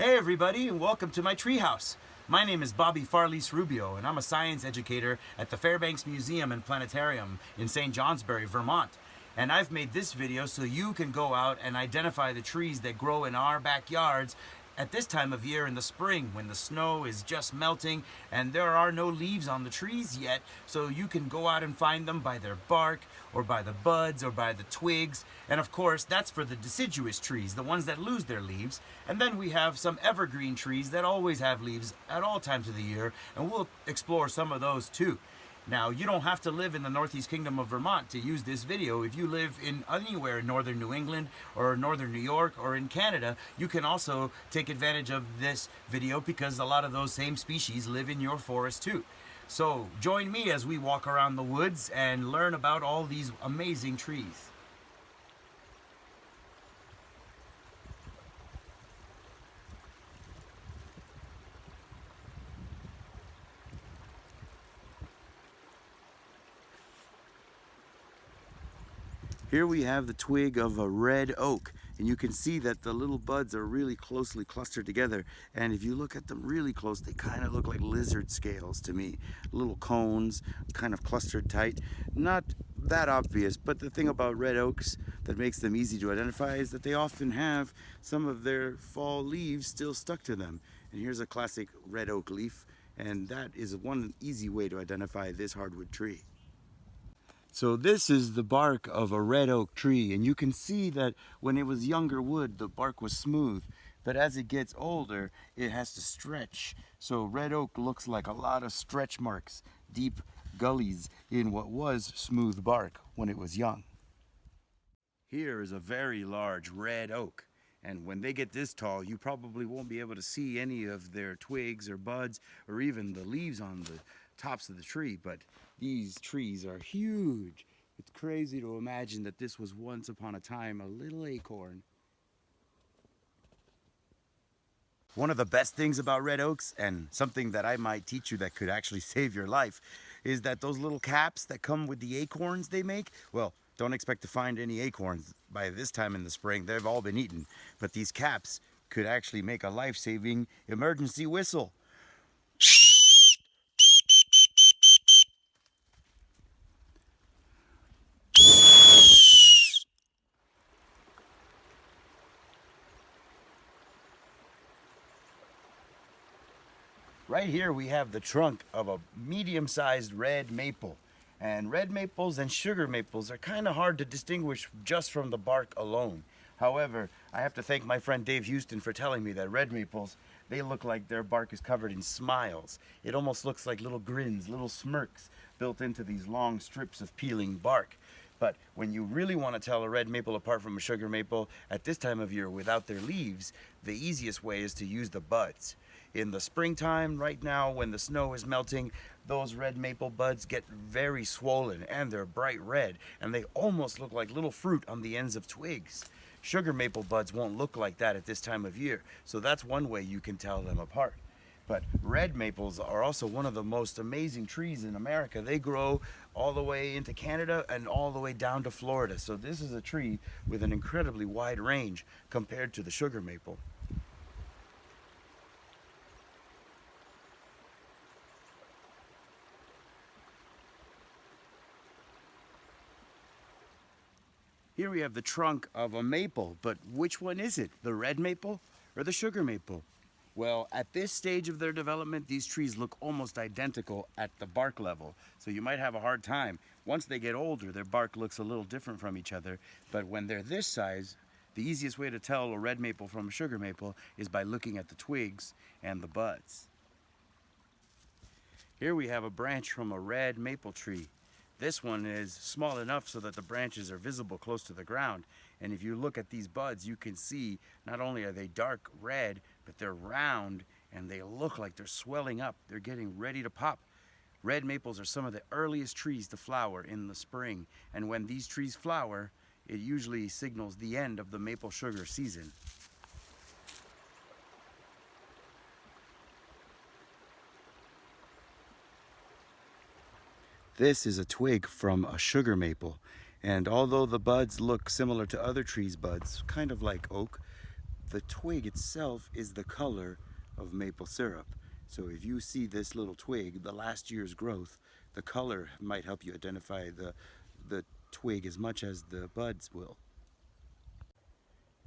Hey everybody, and welcome to my treehouse. My name is Bobby Farlice-Rubio, and I'm a science educator at the Fairbanks Museum and Planetarium in St. Johnsbury, Vermont. And I've made this video so you can go out and identify the trees that grow in our backyards at this time of year in the spring when the snow is just melting and there are no leaves on the trees yet, so you can go out and find them by their bark or by the buds or by the twigs. And of course, that's for the deciduous trees, the ones that lose their leaves. And then we have some evergreen trees that always have leaves at all times of the year, and we'll explore some of those too. Now, you don't have to live in the Northeast Kingdom of Vermont to use this video. If you live in anywhere in northern New England or northern New York or in Canada, you can also take advantage of this video because a lot of those same species live in your forest too. So join me as we walk around the woods and learn about all these amazing trees. Here we have the twig of a red oak, and you can see that the little buds are really closely clustered together. And if you look at them really close, they kind of look like lizard scales to me. Little cones, kind of clustered tight. Not that obvious, but the thing about red oaks that makes them easy to identify is that they often have some of their fall leaves still stuck to them. And here's a classic red oak leaf, and that is one easy way to identify this hardwood tree. So this is the bark of a red oak tree, and you can see that when it was younger wood, the bark was smooth, but as it gets older, it has to stretch. So red oak looks like a lot of stretch marks, deep gullies in what was smooth bark when it was young. Here is a very large red oak, and when they get this tall, you probably won't be able to see any of their twigs or buds or even the leaves on the tops of the tree, but these trees are huge. It's crazy to imagine that this was once upon a time a little acorn. One of the best things about red oaks, and something that I might teach you that could actually save your life, is that those little caps that come with the acorns they make, well, don't expect to find any acorns by this time in the spring. They've all been eaten. But these caps could actually make a life-saving emergency whistle. Right here we have the trunk of a medium-sized red maple. And red maples and sugar maples are kind of hard to distinguish just from the bark alone. However, I have to thank my friend Dave Houston for telling me that red maples, they look like their bark is covered in smiles. It almost looks like little grins, little smirks built into these long strips of peeling bark. But when you really want to tell a red maple apart from a sugar maple at this time of year without their leaves, the easiest way is to use the buds. In the springtime, right now, when the snow is melting, those red maple buds get very swollen and they're bright red, and they almost look like little fruit on the ends of twigs. Sugar maple buds won't look like that at this time of year, so that's one way you can tell them apart. But red maples are also one of the most amazing trees in America. They grow all the way into Canada and all the way down to Florida. So this is a tree with an incredibly wide range compared to the sugar maple. Here we have the trunk of a maple, but which one is it? The red maple or the sugar maple? Well, at this stage of their development, these trees look almost identical at the bark level, so you might have a hard time. Once they get older, their bark looks a little different from each other, but when they're this size, the easiest way to tell a red maple from a sugar maple is by looking at the twigs and the buds. Here we have a branch from a red maple tree. This one is small enough so that the branches are visible close to the ground. And if you look at these buds, you can see not only are they dark red, but they're round and they look like they're swelling up. They're getting ready to pop. Red maples are some of the earliest trees to flower in the spring. And when these trees flower, it usually signals the end of the maple sugar season. This is a twig from a sugar maple, and although the buds look similar to other trees' buds, kind of like oak, the twig itself is the color of maple syrup. So if you see this little twig, the last year's growth, the color might help you identify the twig as much as the buds will.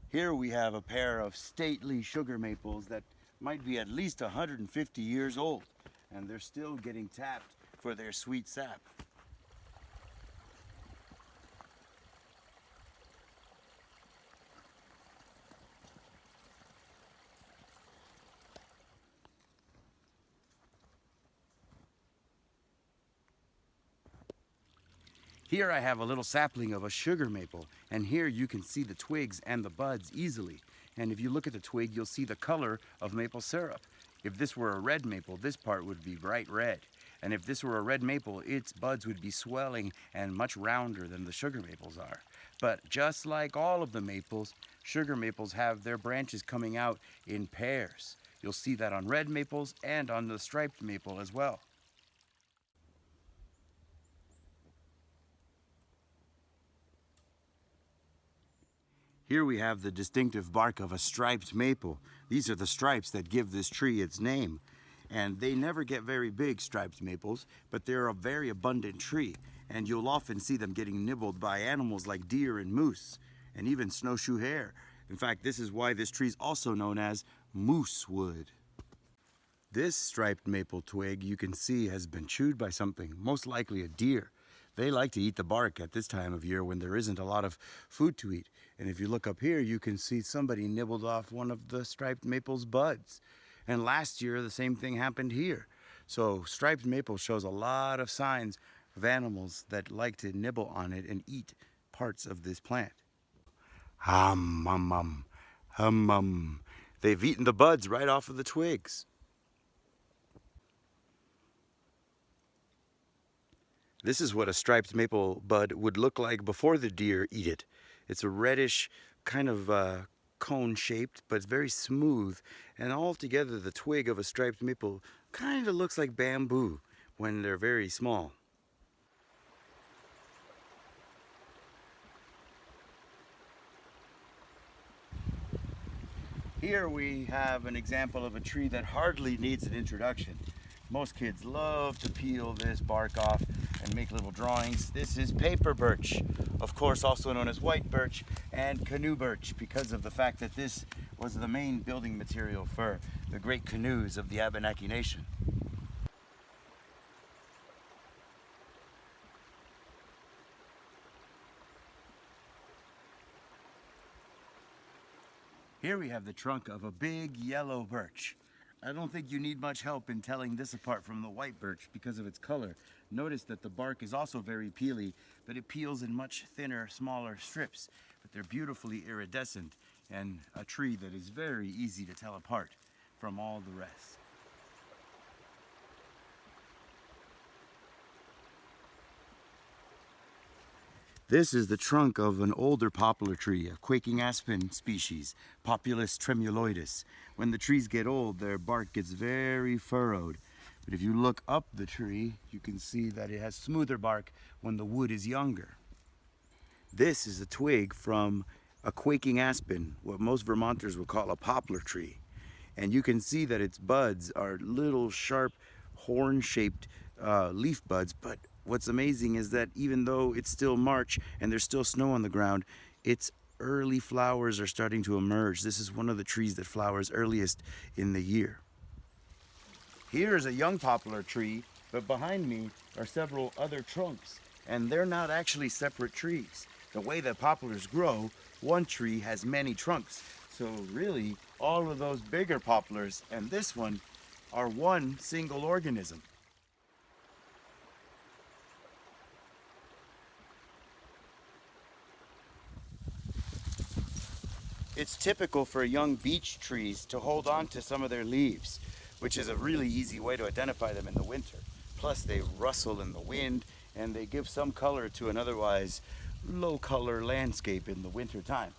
Here we have a pair of stately sugar maples that might be at least 150 years old, and they're still getting tapped for their sweet sap. Here I have a little sapling of a sugar maple, and here you can see the twigs and the buds easily. And if you look at the twig, you'll see the color of maple syrup. If this were a red maple, this part would be bright red. And if this were a red maple, its buds would be swelling and much rounder than the sugar maples are. But just like all of the maples, sugar maples have their branches coming out in pairs. You'll see that on red maples and on the striped maple as well. Here we have the distinctive bark of a striped maple. These are the stripes that give this tree its name. And they never get very big, striped maples, but they're a very abundant tree. And you'll often see them getting nibbled by animals like deer and moose, and even snowshoe hare. In fact, this is why this tree is also known as moose wood. This striped maple twig you can see has been chewed by something, most likely a deer. They like to eat the bark at this time of year when there isn't a lot of food to eat. And if you look up here, you can see somebody nibbled off one of the striped maple's buds. And last year, the same thing happened here. So striped maple shows a lot of signs of animals that like to nibble on it and eat parts of this plant. Hum, hum, hum, hum, hum. They've eaten the buds right off of the twigs. This is what a striped maple bud would look like before the deer eat it. It's a reddish, kind of cone-shaped, but it's very smooth. And altogether, the twig of a striped maple kind of looks like bamboo when they're very small. Here we have an example of a tree that hardly needs an introduction. Most kids love to peel this bark off and make little drawings. This is paper birch, of course also known as white birch and canoe birch, because of the fact that this was the main building material for the great canoes of the Abenaki Nation. Here we have the trunk of a big yellow birch. I don't think you need much help in telling this apart from the white birch because of its color. Notice that the bark is also very peely, but it peels in much thinner, smaller strips. But they're beautifully iridescent and a tree that is very easy to tell apart from all the rest. This is the trunk of an older poplar tree, a quaking aspen species, Populus tremuloides. When the trees get old, their bark gets very furrowed. But if you look up the tree, you can see that it has smoother bark when the wood is younger. This is a twig from a quaking aspen, what most Vermonters would call a poplar tree. And you can see that its buds are little sharp horn-shaped leaf buds, but what's amazing is that even though it's still March and there's still snow on the ground, its early flowers are starting to emerge. This is one of the trees that flowers earliest in the year. Here's a young poplar tree, but behind me are several other trunks, and they're not actually separate trees. The way that poplars grow, one tree has many trunks. So really, all of those bigger poplars and this one are one single organism. It's typical for young beech trees to hold on to some of their leaves, which is a really easy way to identify them in the winter. Plus they rustle in the wind and they give some color to an otherwise low color landscape in the winter time.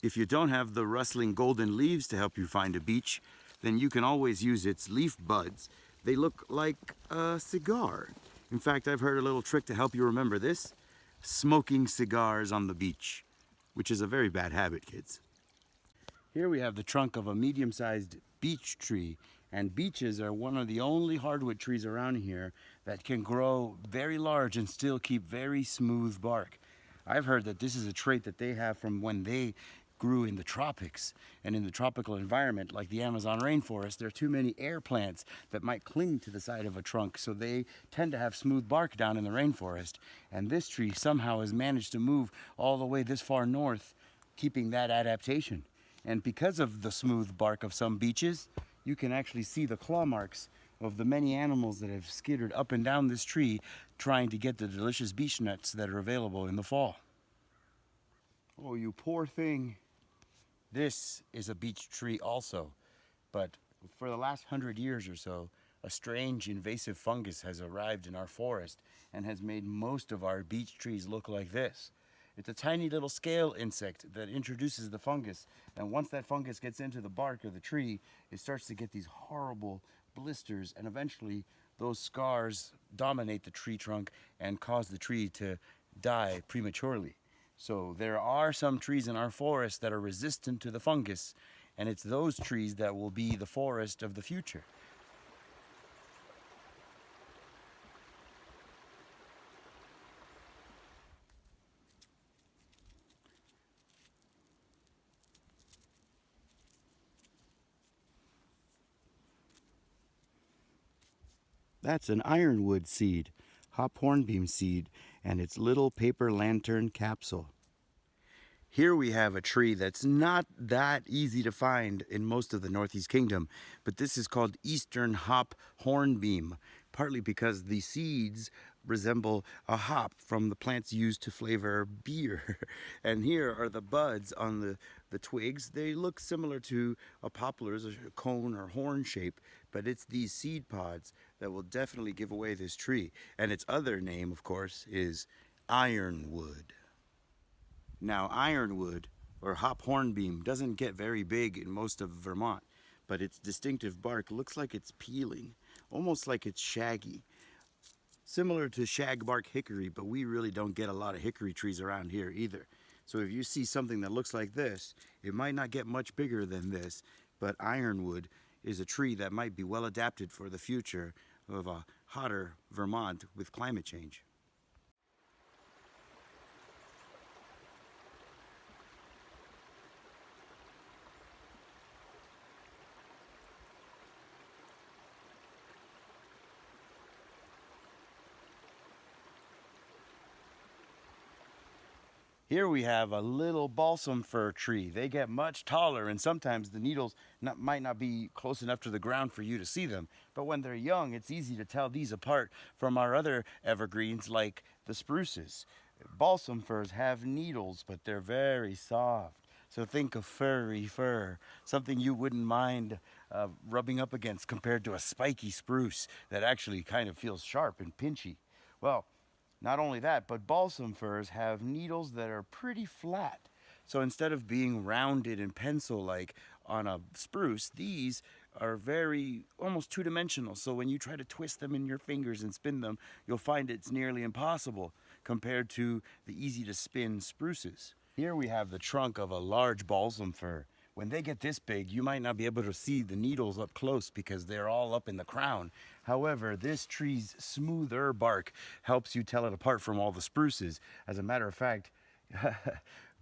If you don't have the rustling golden leaves to help you find a beech, then you can always use its leaf buds. They look like a cigar. In fact, I've heard a little trick to help you remember this: smoking cigars on the beach, which is a very bad habit, kids. Here we have the trunk of a medium-sized beech tree, and beeches are one of the only hardwood trees around here that can grow very large and still keep very smooth bark. I've heard that this is a trait that they have from when they grew in the tropics, and in the tropical environment like the Amazon rainforest there are too many air plants that might cling to the side of a trunk, so they tend to have smooth bark down in the rainforest, and this tree somehow has managed to move all the way this far north, keeping that adaptation. And because of the smooth bark of some beeches, you can actually see the claw marks of the many animals that have skittered up and down this tree trying to get the delicious beech nuts that are available in the fall. Oh, you poor thing. This is a beech tree also, but for the last 100 years or so, a strange invasive fungus has arrived in our forest and has made most of our beech trees look like this. It's a tiny little scale insect that introduces the fungus, and once that fungus gets into the bark of the tree, it starts to get these horrible blisters, and eventually those scars dominate the tree trunk and cause the tree to die prematurely. So there are some trees in our forest that are resistant to the fungus, and it's those trees that will be the forest of the future. That's an ironwood seed, hop hornbeam seed, and its little paper lantern capsule. Here we have a tree that's not that easy to find in most of the Northeast Kingdom, but this is called Eastern hop hornbeam, partly because the seeds resemble a hop from the plants used to flavor beer. And here are the buds on the twigs. They look similar to a poplar's, a cone or horn shape, but it's these seed pods that will definitely give away this tree. And its other name, of course, is ironwood. Now, ironwood, or hop hornbeam, doesn't get very big in most of Vermont, but its distinctive bark looks like it's peeling, almost like it's shaggy. Similar to shagbark hickory, but we really don't get a lot of hickory trees around here either. So if you see something that looks like this, it might not get much bigger than this, but ironwood is a tree that might be well adapted for the future of a hotter Vermont with climate change. Here we have a little balsam fir tree. They get much taller, and sometimes the needles might not be close enough to the ground for you to see them. But when they're young, it's easy to tell these apart from our other evergreens like the spruces. Balsam firs have needles, but they're very soft. So think of furry fir, something you wouldn't mind rubbing up against compared to a spiky spruce that actually kind of feels sharp and pinchy. Well, not only that, but balsam firs have needles that are pretty flat. So instead of being rounded and pencil-like on a spruce, these are very, almost two-dimensional. So when you try to twist them in your fingers and spin them, you'll find it's nearly impossible compared to the easy-to-spin spruces. Here we have the trunk of a large balsam fir. When they get this big, you might not be able to see the needles up close because they're all up in the crown. However, this tree's smoother bark helps you tell it apart from all the spruces. As a matter of fact,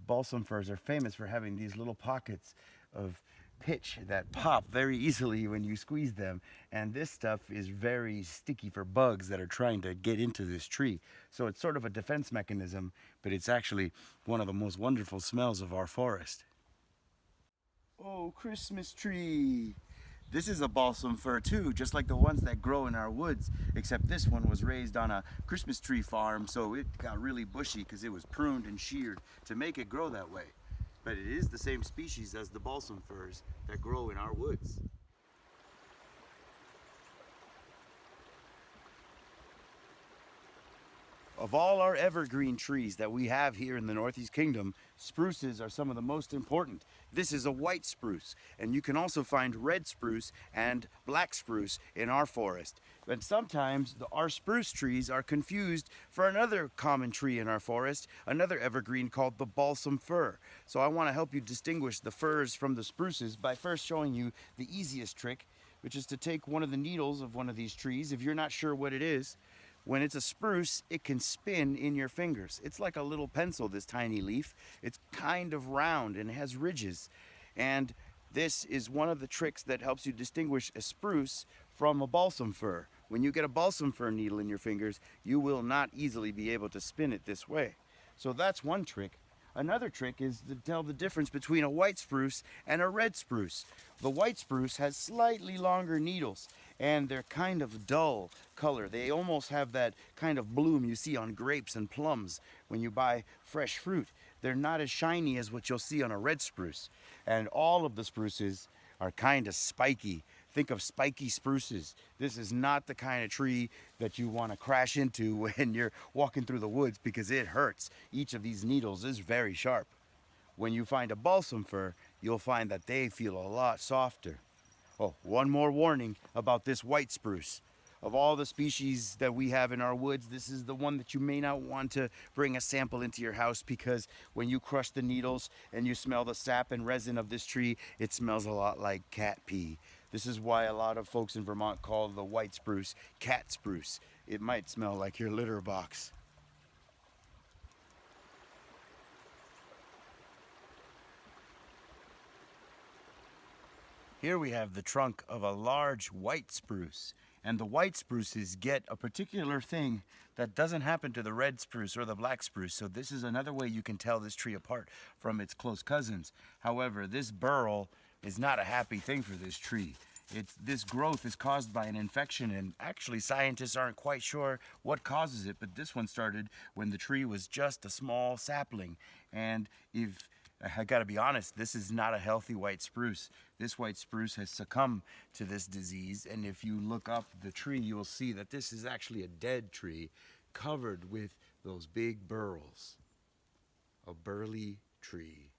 balsam firs are famous for having these little pockets of pitch that pop very easily when you squeeze them, and this stuff is very sticky for bugs that are trying to get into this tree. So it's sort of a defense mechanism, but it's actually one of the most wonderful smells of our forest. Oh, Christmas tree! This is a balsam fir too, just like the ones that grow in our woods, except this one was raised on a Christmas tree farm, so it got really bushy because it was pruned and sheared to make it grow that way. But it is the same species as the balsam firs that grow in our woods. Of all our evergreen trees that we have here in the Northeast Kingdom, spruces are some of the most important. This is a white spruce, and you can also find red spruce and black spruce in our forest. But sometimes our spruce trees are confused for another common tree in our forest, another evergreen called the balsam fir. So I want to help you distinguish the firs from the spruces by first showing you the easiest trick, which is to take one of the needles of one of these trees. If you're not sure what it is, when it's a spruce, it can spin in your fingers. It's like a little pencil, this tiny leaf. It's kind of round and has ridges. And this is one of the tricks that helps you distinguish a spruce from a balsam fir. When you get a balsam fir needle in your fingers, you will not easily be able to spin it this way. So that's one trick. Another trick is to tell the difference between a white spruce and a red spruce. The white spruce has slightly longer needles, and they're kind of dull color. They almost have that kind of bloom you see on grapes and plums when you buy fresh fruit. They're not as shiny as what you'll see on a red spruce. And all of the spruces are kind of spiky. Think of spiky spruces. This is not the kind of tree that you want to crash into when you're walking through the woods because it hurts. Each of these needles is very sharp. When you find a balsam fir, you'll find that they feel a lot softer. Oh, one more warning about this white spruce. Of all the species that we have in our woods, this is the one that you may not want to bring a sample into your house because when you crush the needles and you smell the sap and resin of this tree, it smells a lot like cat pee. This is why a lot of folks in Vermont call the white spruce cat spruce. It might smell like your litter box. Here we have the trunk of a large white spruce, and the white spruces get a particular thing that doesn't happen to the red spruce or the black spruce, so this is another way you can tell this tree apart from its close cousins. However, this burl is not a happy thing for this tree. This growth is caused by an infection, and actually scientists aren't quite sure what causes it, but this one started when the tree was just a small sapling, and if I gotta be honest, this is not a healthy white spruce. This white spruce has succumbed to this disease, and if you look up the tree, you will see that this is actually a dead tree covered with those big burls. A burly tree.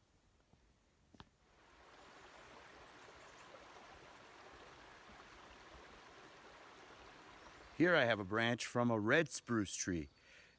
Here I have a branch from a red spruce tree.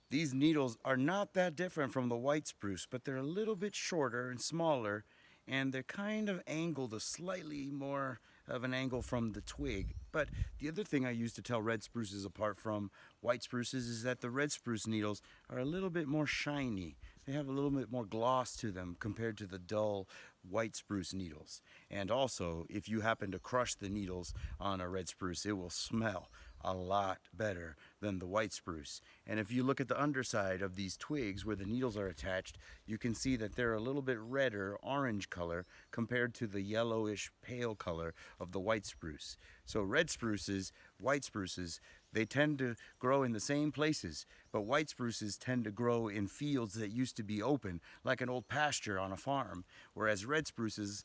These needles are not that different from the white spruce, but they're a little bit shorter and smaller, and they're kind of angled a slightly more of an angle from the twig. But the other thing I use to tell red spruces apart from white spruces is that the red spruce needles are a little bit more shiny. They have a little bit more gloss to them compared to the dull white spruce needles. And also, if you happen to crush the needles on a red spruce, it will smell a lot better than the white spruce. And if you look at the underside of these twigs where the needles are attached, you can see that they're a little bit redder, orange color compared to the yellowish pale color of the white spruce. So red spruces, white spruces, they tend to grow in the same places, but white spruces tend to grow in fields that used to be open, like an old pasture on a farm, whereas red spruces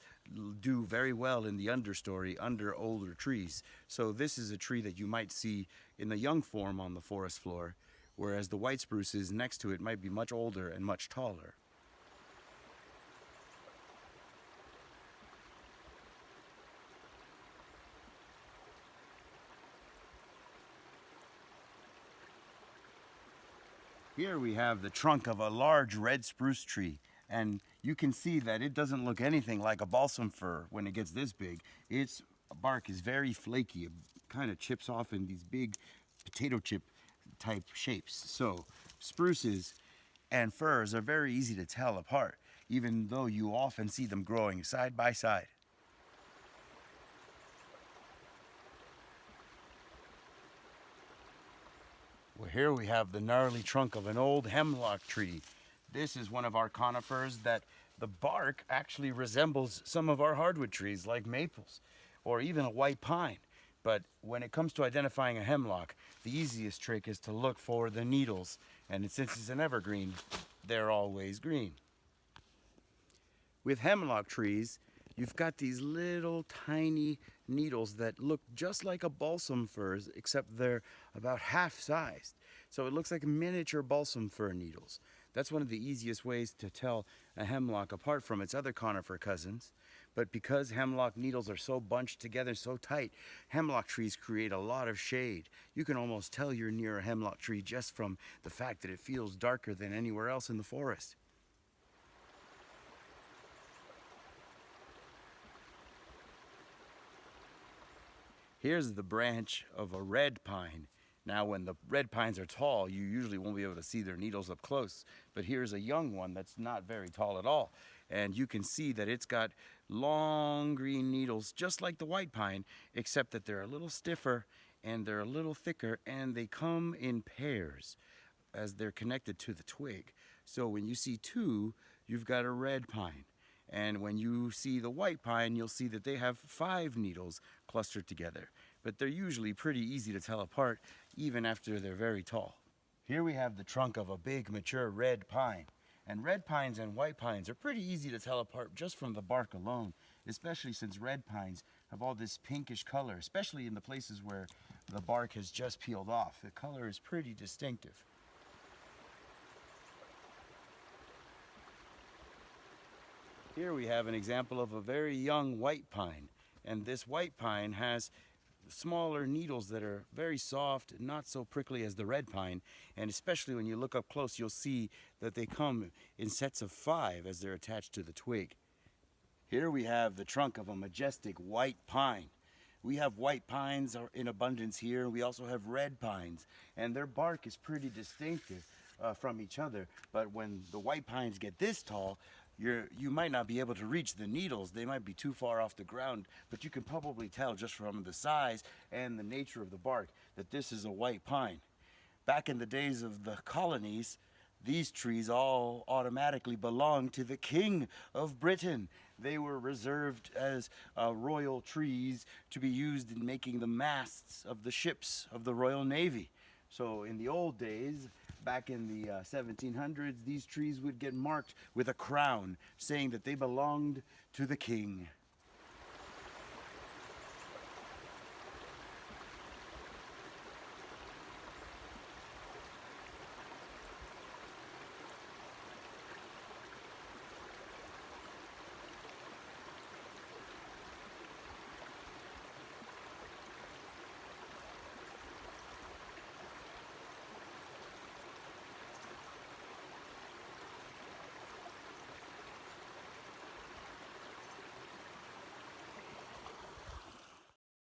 do very well in the understory under older trees. So this is a tree that you might see in the young form on the forest floor, whereas the white spruces next to it might be much older and much taller. Here we have the trunk of a large red spruce tree, and you can see that it doesn't look anything like a balsam fir when it gets this big. Its bark is very flaky. It kind of chips off in these big potato chip type shapes. So spruces and firs are very easy to tell apart, even though you often see them growing side by side. Well, here we have the gnarly trunk of an old hemlock tree. This is one of our conifers that the bark actually resembles some of our hardwood trees like maples or even a white pine. But when it comes to identifying a hemlock, the easiest trick is to look for the needles. And since it's an evergreen, they're always green. With hemlock trees, you've got these little tiny needles that look just like a balsam firs, except they're about half sized. So it looks like miniature balsam fir needles. That's one of the easiest ways to tell a hemlock apart from its other conifer cousins. But because hemlock needles are so bunched together, so tight, hemlock trees create a lot of shade. You can almost tell you're near a hemlock tree just from the fact that it feels darker than anywhere else in the forest. Here's the branch of a red pine. Now, when the red pines are tall, you usually won't be able to see their needles up close. But here's a young one that's not very tall at all. And you can see that it's got long green needles, just like the white pine, except that they're a little stiffer and they're a little thicker, and they come in pairs as they're connected to the twig. So when you see two, you've got a red pine. And when you see the white pine, you'll see that they have 5 needles clustered together. But they're usually pretty easy to tell apart, even after they're very tall. Here we have the trunk of a big, mature red pine. And red pines and white pines are pretty easy to tell apart just from the bark alone, especially since red pines have all this pinkish color, especially in the places where the bark has just peeled off. The color is pretty distinctive. Here we have an example of a very young white pine, and this white pine has smaller needles that are very soft, not so prickly as the red pine, and especially when you look up close, you'll see that they come in sets of 5 as they're attached to the twig. Here we have the trunk of a majestic white pine. We have white pines in abundance here. We also have red pines, and their bark is pretty distinctive from each other, but when the white pines get this tall, you might not be able to reach the needles. They might be too far off the ground, but you can probably tell just from the size and the nature of the bark that this is a white pine. Back in the days of the colonies, these trees all automatically belonged to the King of Britain. They were reserved as royal trees to be used in making the masts of the ships of the Royal Navy. So in the old days, back in the 1700s, these trees would get marked with a crown saying that they belonged to the king.